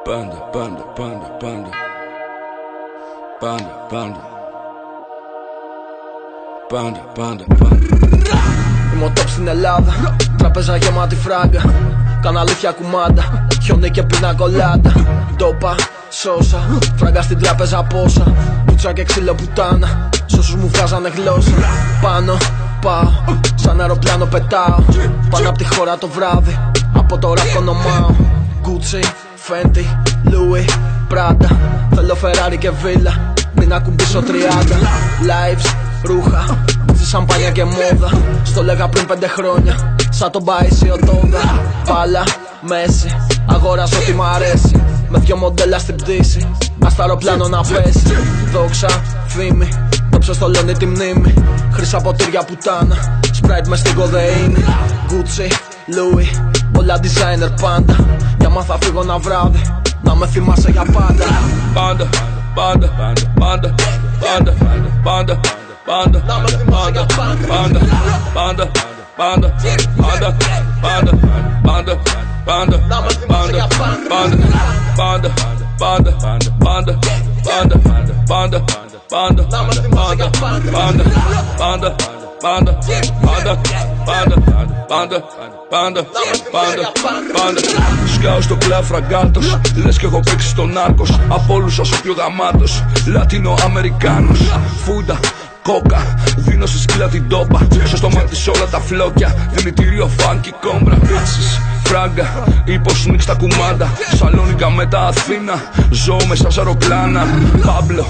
Panda, panda, panda, panda. Panda, panda. Panda, panda, panda. Είμαι ο top στην Ελλάδα. Τραπέζα γεμάτη φράγκα. Κάνα αλήθεια κουμάντα. Χιόνι και πίνα κολάντα. Ντόπα, σώσα. Φράγκα στην τράπεζα πόσα. Πουτσα και ξύλο πουτάνα. Σ' όσους μου βγάζανε γλώσσα. Πάνω, πάω. Σαν αεροπλάνο πετάω. Πάνω απ' τη χώρα το βράδυ. Από το ραπ ονομάω. Gucci, Fenty, Louis, Prada. Θέλω Ferrari και βίλα πριν ακουμπήσω 30. Lives, ρούχα, στη σαμπάνια και μόδα. Στο λέγα πριν 5 χρόνια, σαν τον Paisio Toda. Μπάλα, μέση, αγοράζω ό,τι μ' αρέσει. Με δυο μοντέλα στην πτήση, ας το αεροπλάνο να πέσει. Δόξα, φήμη, το ψωστολώνει τη μνήμη. Χρυσά ποτήρια πουτάνα, Sprite μες στην κοδεΐνη. Gucci, Louis, όλα designer πάντα. Για μα θα φύγω ένα βράδυ, να με θυμάσαι για πάντα. Πάντα, πάντα, πάντα, πάντα, πάντα, πάντα, Να με θυμάσαι για πάντα. πάντα, πάντα, πάντα, πάντα, πάντα, πάντα, πάντα, Να με θυμάσαι για πάντα. πάντα, πάντα, πάντα, πάντα, πάντα, πάντα, Να με θυμάσαι για πάντα. πάντα, πάντα, πάντα, πάντα, πάντα, πάντα, πάντα. Σκάω στο κλαμπ φραγκάτος, λες κι έχω παίξει στον Νάρκος. Από όλους όσο πιο γαμάτος, Λατινοαμερικάνος. Φούντα, κόκα, δίνω στη σκύλα την τόπα. Στο στόμα της όλα τα φλόκια, δηλητήριο φάνκι κόμπρα. Πίτσις, φράγκα, υποσνίξ τα κουμάντα. Σαλόνικα με τα Αθήνα, ζω μέσα σ' αεροπλάνα. Πάμπλο,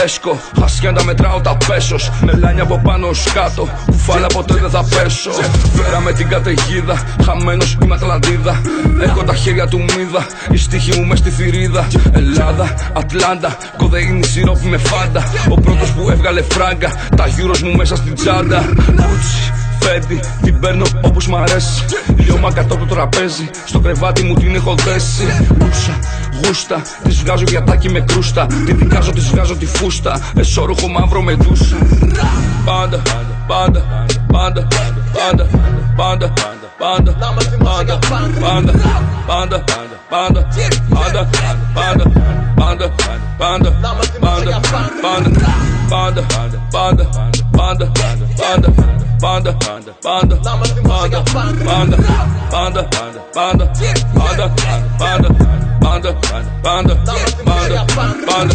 έσκο, χασιάντα μετράω τα πέσος. Μελάνια από πάνω ως κάτω, κουφάλα ποτέ δεν θα πέσω. Φέρα με την καταιγίδα, χαμένος είμαι Ατλαντίδα. Έχω τα χέρια του μύδα, η στίχη μου μες στη θηρίδα. Ελλάδα, Ατλάντα, κοδεΐνη σιρόπι με φάντα. Ο πρώτος που έβγαλε φράγκα, τα γιούρος μου μέσα στην τσάντα. Gucci, Fendi, την παίρνω όπως μ' αρέσει. Λιώμα κάτω από το τραπέζι, στο κρεβάτι μου την έχω δέσει. Γούσα, γούστα, της βγάζω γιατάκι με κρούστα. Την δικάζω, της βγάζω τη φούστα. Εσώρουχο μαύρο με ντούσα. Πάντα, πάντα, πάντα, πάντα, πάντα, πάντα, Να με θυμάσαι για πάντα. πάντα, πάντα, πάντα, πάντα, πάντα, πάντα, πάντα, Να με θυμάσαι για πάντα. πάντα, πάντα, πάντα, πάντα, πάντα, πάντα, Να με θυμάσαι για πάντα. πάντα, πάντα, πάντα, πάντα, πάντα, πάντα, πάντα, πάντα, Να με θυμάσαι για πάντα. πάντα.